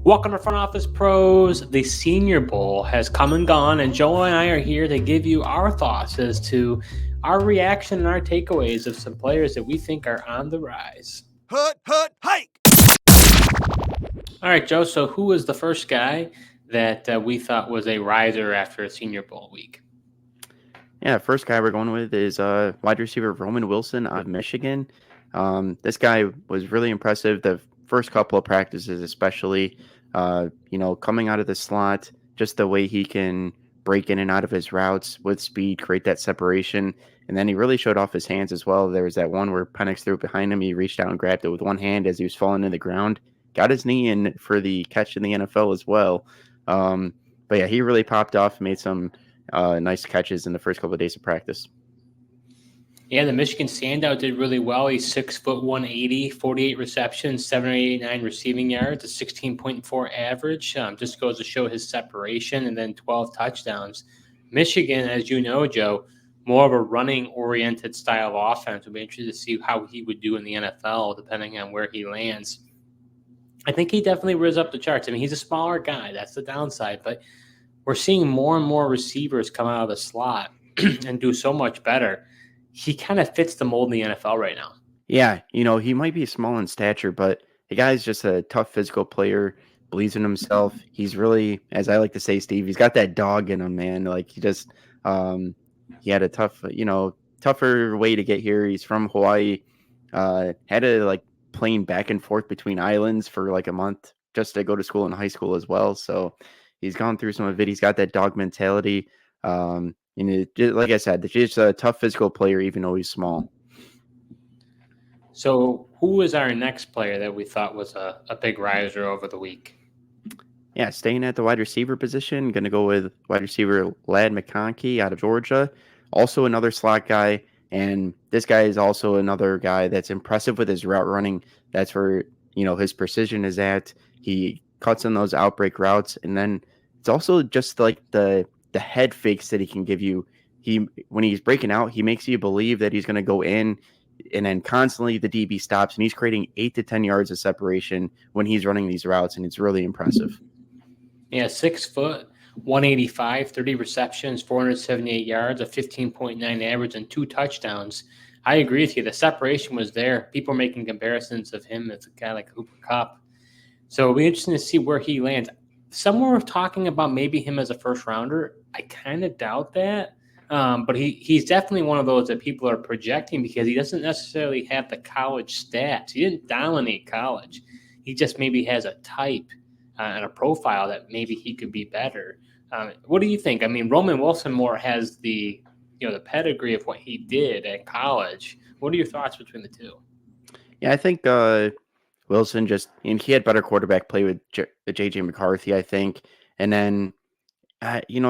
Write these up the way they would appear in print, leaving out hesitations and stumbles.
Welcome to Front Office Pros. The Senior Bowl has come and gone, and Joe and I are here to give you our thoughts as to our reaction and our takeaways of some players that we think are on the rise. Hike! All right, Joe, so who was the first guy that we thought was a riser after a Senior Bowl week? Yeah, first guy we're going with is wide receiver Roman Wilson out of Michigan. This guy was really impressive the first couple of practices, especially. Coming out of the slot, just the way he can break in and out of his routes with speed, create that separation. And then he really showed off his hands as well. There was that one where Penix threw it behind him. He reached out and grabbed it with one hand as he was falling to the ground. Got his knee in for the catch in the NFL as well. But yeah, he really popped off, made some nice catches in the first couple of days of practice. Yeah, the Michigan standout did really well. He's 6'1", 180, 48 receptions, 789 receiving yards, a 16.4 average. Just goes to show his separation, and then 12 touchdowns. Michigan, as you know, Joe, more of a running-oriented style of offense. We'll be interested to see how he would do in the NFL, depending on where he lands. I think he definitely rose up the charts. I mean, he's a smaller guy. That's the downside, but we're seeing more and more receivers come out of the slot and do so much better. He kind of fits the mold in the NFL right now. Yeah, he might be small in stature, but the guy's just a tough physical player, believes in himself. He's really, as I like to say, Steve, he's got that dog in him, man. Like he had a tougher way to get here. He's from Hawaii, had a plane back and forth between islands for like a month just to go to school in high school as well. So he's gone through some of it. He's got that dog mentality. Like I said, he's just a tough physical player, even though he's small. So who is our next player that we thought was a big riser over the week? Yeah, staying at the wide receiver position, going to go with wide receiver Ladd McConkey out of Georgia. Also another slot guy, and this guy is also another guy that's impressive with his route running. That's where, his precision is at. He cuts in those outbreak routes, and then it's also just like the head fakes that he can give you. When he's breaking out, he makes you believe that he's going to go in, and then constantly the DB stops, and he's creating 8 to 10 yards of separation when he's running these routes, and it's really impressive. Yeah, 6 foot, 185, 30 receptions, 478 yards, a 15.9 average, and 2 touchdowns. I agree with you. The separation was there. People are making comparisons of him as a guy like Cooper Kupp. So it'll be interesting to see where he lands. Some were talking about maybe him as a first rounder. I kind of doubt that. But he's definitely one of those that people are projecting because he doesn't necessarily have the college stats. He didn't dominate college. He just maybe has a type and a profile that maybe he could be better. What do you think? I mean, Roman Wilson more has the pedigree of what he did at college. What are your thoughts between the two? Yeah, I think Wilson he had better quarterback play with J.J. McCarthy, I think. And then,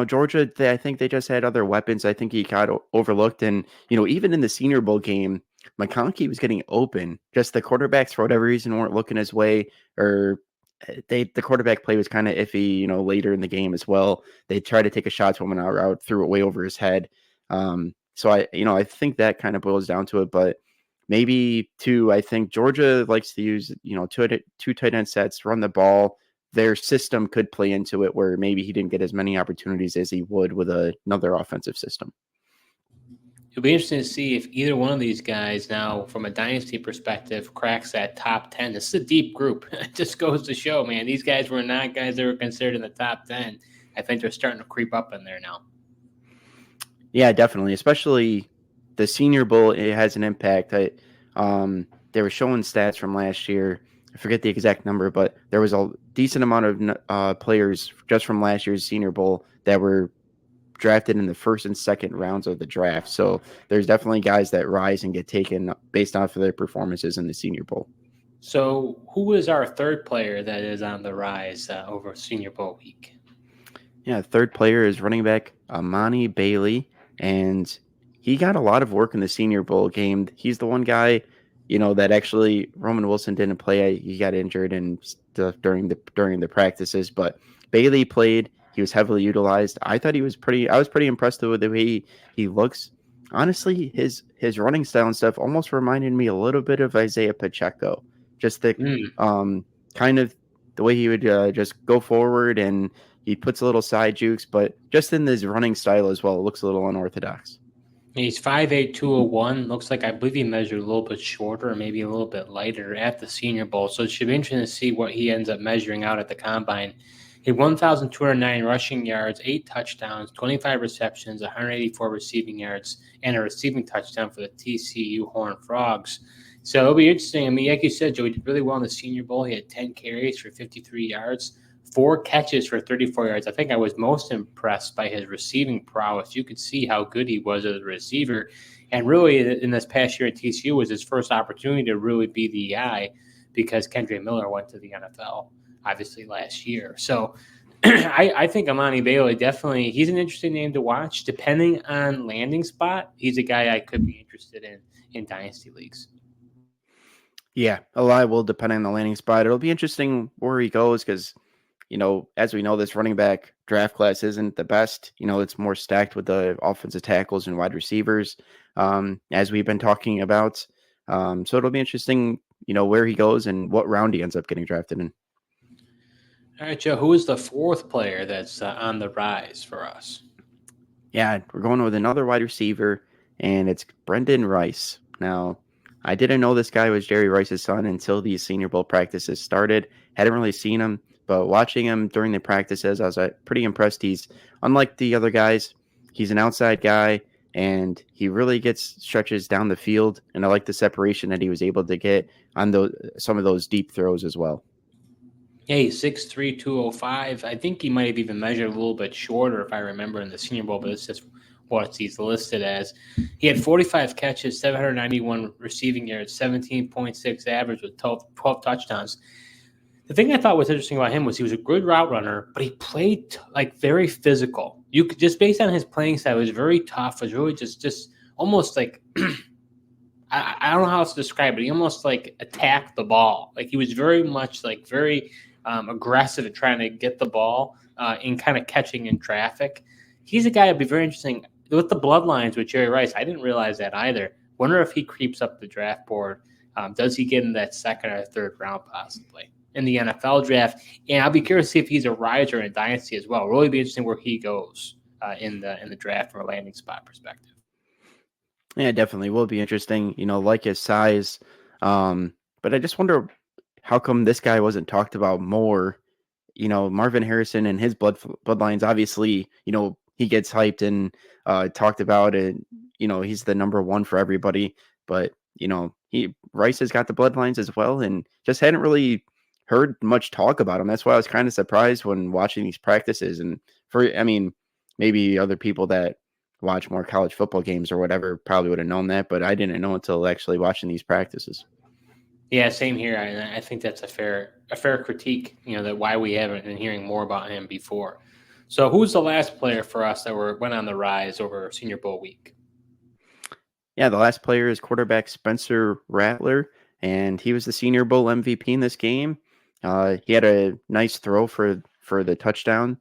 Georgia, I think they just had other weapons. I think he got overlooked. And, even in the Senior Bowl game, McConkey was getting open. Just the quarterbacks, for whatever reason, weren't looking his way, or the quarterback play was kind of iffy, later in the game as well. They tried to take a shot to him on our route, threw it way over his head. So I think that kind of boils down to it, but maybe two, I think Georgia likes to use, two tight end sets, run the ball. Their system could play into it where maybe he didn't get as many opportunities as he would with another offensive system. It'll be interesting to see if either one of these guys now, from a dynasty perspective, cracks that top 10. This is a deep group. It just goes to show, man, these guys were not guys that were considered in the top 10. I think they're starting to creep up in there now. Yeah, definitely. Especially the Senior Bowl, it has an impact. They were showing stats from last year. I forget the exact number, but there was a decent amount of players just from last year's Senior Bowl that were drafted in the first and second rounds of the draft. So there's definitely guys that rise and get taken based off of their performances in the Senior Bowl. So who is our third player that is on the rise over Senior Bowl week? Yeah, third player is running back Amani Bailey, and he got a lot of work in the Senior Bowl game. He's the one guy, that actually Roman Wilson didn't play. He got injured and stuff during the practices, but Bailey played. He was heavily utilized. I was pretty impressed with the way he looks. Honestly, his running style and stuff almost reminded me a little bit of Isaiah Pacheco. Just the kind of the way he would just go forward and he puts a little side jukes, but just in his running style as well, it looks a little unorthodox. He's 5'8", 201. Looks like I believe he measured a little bit shorter, maybe a little bit lighter at the Senior Bowl. So it should be interesting to see what he ends up measuring out at the Combine. He had 1,209 rushing yards, 8 touchdowns, 25 receptions, 184 receiving yards, and a receiving touchdown for the TCU Horned Frogs. So it'll be interesting. I mean, like you said, Joe, he did really well in the Senior Bowl. He had 10 carries for 53 yards. 4 catches for 34 yards. I think I was most impressed by his receiving prowess. You could see how good he was as a receiver. And really, in this past year at TCU was his first opportunity to really be the guy because Kendra Miller went to the NFL, obviously, last year. So I think Amani Bailey definitely, he's an interesting name to watch. Depending on landing spot, he's a guy I could be interested in Dynasty leagues. Yeah, a lot will depend on the landing spot. It'll be interesting where he goes because, as we know, this running back draft class isn't the best. It's more stacked with the offensive tackles and wide receivers, as we've been talking about. So it'll be interesting, where he goes and what round he ends up getting drafted in. All right, Joe, who is the 4th player that's on the rise for us? Yeah, we're going with another wide receiver, and it's Brendan Rice. Now, I didn't know this guy was Jerry Rice's son until these Senior Bowl practices started. Hadn't really seen him, but watching him during the practices, I was pretty impressed. He's unlike the other guys. He's an outside guy, and he really gets stretches down the field. And I like the separation that he was able to get on some of those deep throws as well. Yeah, he's 6'3", 205. I think he might have even measured a little bit shorter if I remember in the Senior Bowl, but it's just what he's listed as. He had 45 catches, 791 receiving yards, 17.6 average with 12 touchdowns. The thing I thought was interesting about him was he was a good route runner, but he played very physical. You could just based on his playing style, it was very tough. It was really just almost like I don't know how else to describe it. He almost attacked the ball. He was very much very aggressive at trying to get the ball in kind of catching in traffic. He's a guy that'd be very interesting with the bloodlines with Jerry Rice. I didn't realize that either. Wonder if he creeps up the draft board. Does he get in that 2nd or 3rd round possibly in the NFL draft? And I'll be curious to see if he's a riser in Dynasty as well. It'll really be interesting where he goes in the draft from a landing spot perspective. Yeah, definitely will be interesting. Like his size, but I just wonder how come this guy wasn't talked about more. Marvin Harrison and his bloodlines, obviously, he gets hyped and talked about it. He's the number one for everybody, but Rice has got the bloodlines as well, and just hadn't really heard much talk about him. That's why I was kind of surprised when watching these practices. And maybe other people that watch more college football games or whatever probably would have known that, but I didn't know until actually watching these practices. Yeah, same here. And I think that's a fair critique, that why we haven't been hearing more about him before. So who's the last player for us that went on the rise over Senior Bowl week? Yeah, the last player is quarterback Spencer Rattler, and he was the Senior Bowl MVP in this game. He had a nice throw for the touchdown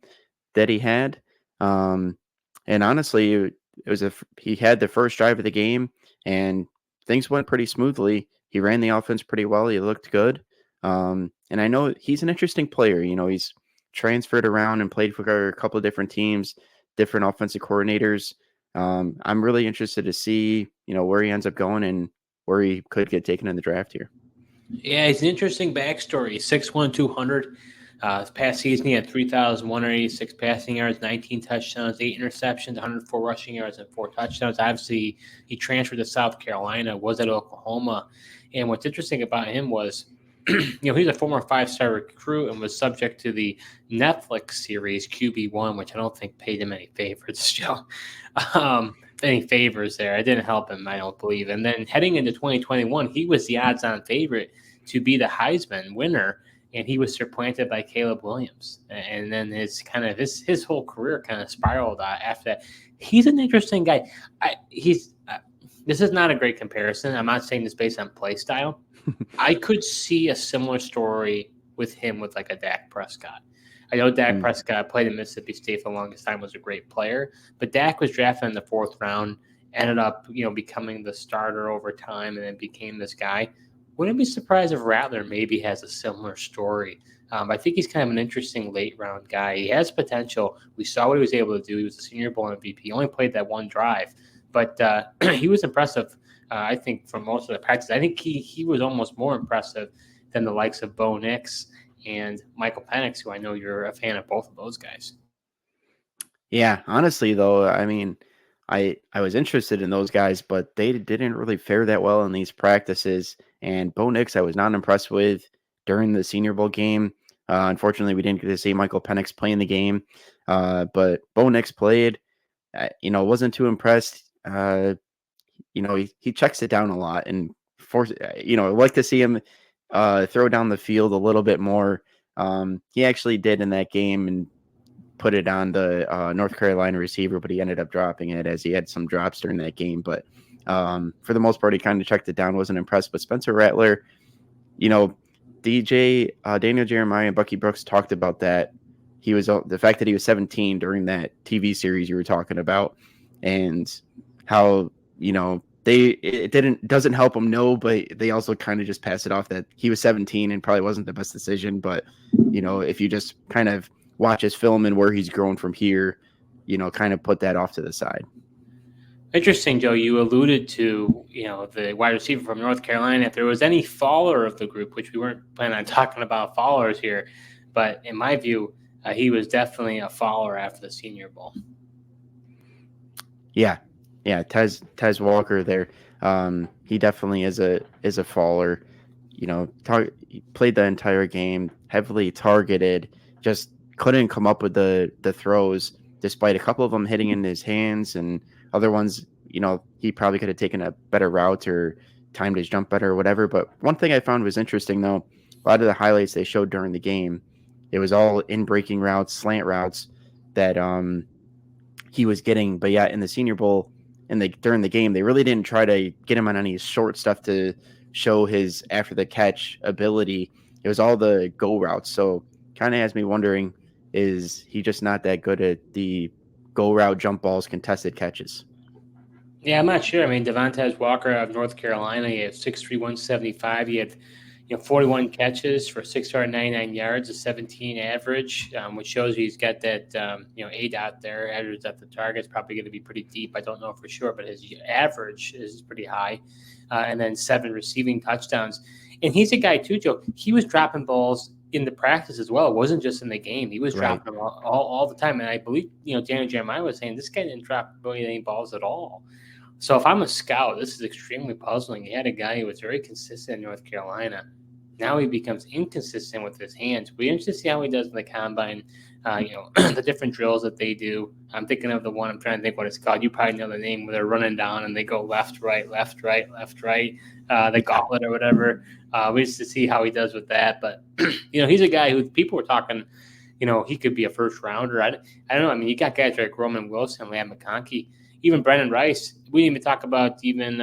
that he had. And honestly, it was he had the first drive of the game, and things went pretty smoothly. He ran the offense pretty well. He looked good. And I know he's an interesting player. He's transferred around and played for a couple of different teams, different offensive coordinators. I'm really interested to see, where he ends up going and where he could get taken in the draft here. Yeah, he's an interesting backstory. 6'1", 200. Past season, he had 3,186 passing yards, 19 touchdowns, 8 interceptions, 104 rushing yards, and 4 touchdowns. Obviously, he transferred to South Carolina, was at Oklahoma. And what's interesting about him was, he's a former 5-star recruit and was subject to the Netflix series QB1, which I don't think paid him any favors, Joe. Any favors there. It didn't help him, I don't believe. And then heading into 2021, he was the odds-on favorite to be the Heisman winner, and he was supplanted by Caleb Williams. And then his whole career kind of spiraled after that. He's an interesting guy. This is not a great comparison. I'm not saying this based on play style. I could see a similar story with him with a Dak Prescott. I know Dak Prescott played in Mississippi State for the longest time, was a great player, but Dak was drafted in the 4th round, ended up, becoming the starter over time and then became this guy. Wouldn't be surprised if Rattler maybe has a similar story I think he's kind of an interesting late round guy. He has potential. We saw what he was able to do. He was a Senior Bowl MVP. He only played that one drive, but he was impressive. I think for most of the practice, I think he was almost more impressive than the likes of Bo Nix and Michael Penix, who I know you're a fan of both of those guys. Yeah, honestly though, I mean, I was interested in those guys, but they didn't really fare that well in these practices. And Bo Nix, I was not impressed with during the Senior Bowl game. Unfortunately, we didn't get to see Michael Penix play in the game, but Bo Nix played. Wasn't too impressed. He checks it down a lot and I'd like to see him throw down the field a little bit more. He actually did in that game and put it on the North Carolina receiver, but he ended up dropping it as he had some drops during that game. But for the most part, he kind of checked it down, wasn't impressed. But Spencer Rattler, Daniel Jeremiah and Bucky Brooks talked about that. He was the fact that he was 17 during that TV series you were talking about, and how it doesn't help him, no, but they also kind of just pass it off that he was 17 and probably wasn't the best decision. But if you just kind of watch his film and where he's grown from here, kind of put that off to the side. Interesting, Joe. You alluded to, the wide receiver from North Carolina. If there was any faller of the group, which we weren't planning on talking about fallers here, but in my view, he was definitely a faller after the Senior Bowl. Yeah, Tez Walker there. He definitely is a faller. He played the entire game, heavily targeted, just couldn't come up with the throws, despite a couple of them hitting in his hands and other ones, he probably could have taken a better route or timed his jump better or whatever. But one thing I found was interesting, though, a lot of the highlights they showed during the game, it was all in breaking routes, slant routes that he was getting. But yeah, in the Senior Bowl during the game, they really didn't try to get him on any short stuff to show his after the catch ability. It was all the go routes. So kind of has me wondering, is he just not that good at the go route, jump balls, contested catches? Yeah, I'm not sure. I mean, Devontae Walker of North Carolina, he had 6'3", 175. He had 41 catches for 699 yards, a 17 average, which shows he's got that, ADOT there, average depth of target is probably going to be pretty deep. I don't know for sure, but his average is pretty high. And then 7 receiving touchdowns. And he's a guy too, Joe. He was dropping balls in the practice as well. It wasn't just in the game. He was dropping them all the time. And I believe, Daniel Jeremiah was saying this guy didn't drop really any balls at all. So if I'm a scout, this is extremely puzzling. You had a guy who was very consistent in North Carolina. Now he becomes inconsistent with his hands. We interested to see how he does in the combine, the different drills that they do. I'm thinking of the one, I'm trying to think what it's called. You probably know the name, where they're running down and they go left, right, the gauntlet or whatever. We just to see how he does with that. But, he's a guy who people were talking, he could be a first rounder. I don't know. I mean, you got guys like Roman Wilson, Lamb McConkey, even Brendan Rice. We didn't even talk about even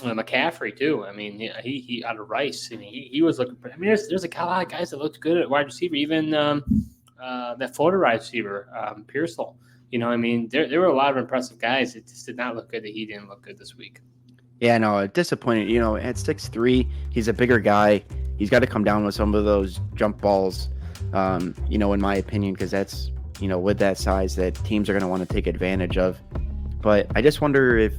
McCaffrey too. I mean, he out of Rice. I mean, he was looking. I mean, there's a lot of guys that looked good at wide receiver. Even that Florida wide receiver, Pearsall. I mean, there were a lot of impressive guys. It just did not look good that he didn't look good this week. Yeah, no, disappointed. At 6'3", he's a bigger guy. He's got to come down with some of those jump balls. In my opinion, because that's with that size that teams are going to want to take advantage of. But I just wonder if,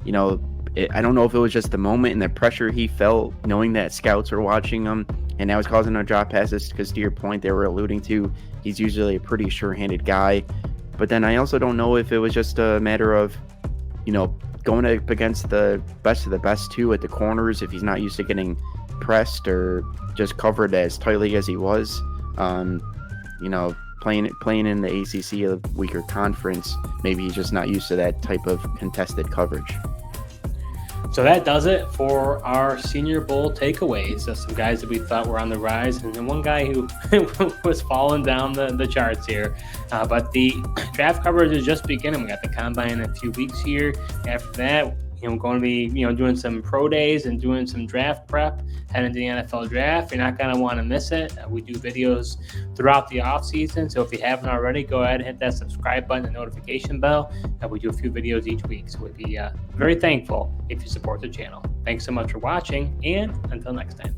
I don't know if it was just the moment and the pressure he felt knowing that scouts were watching him and that was causing him to drop passes, because to your point, they were alluding to he's usually a pretty sure-handed guy. But then I also don't know if it was just a matter of, going up against the best of the best too at the corners, if he's not used to getting pressed or just covered as tightly as he was. Playing in the ACC, a weaker conference, maybe he's just not used to that type of contested coverage. So that does it for our Senior Bowl takeaways. So some guys that we thought were on the rise, and then one guy who was falling down the charts here. But the draft coverage is just beginning. We got the combine in a few weeks here. After that, going to be, doing some pro days and doing some draft prep, heading to the NFL draft. You're not going to want to miss it. We do videos throughout the off season. So if you haven't already, go ahead and hit that subscribe button and notification bell. We do a few videos each week. So we'd be very thankful if you support the channel. Thanks so much for watching, and until next time.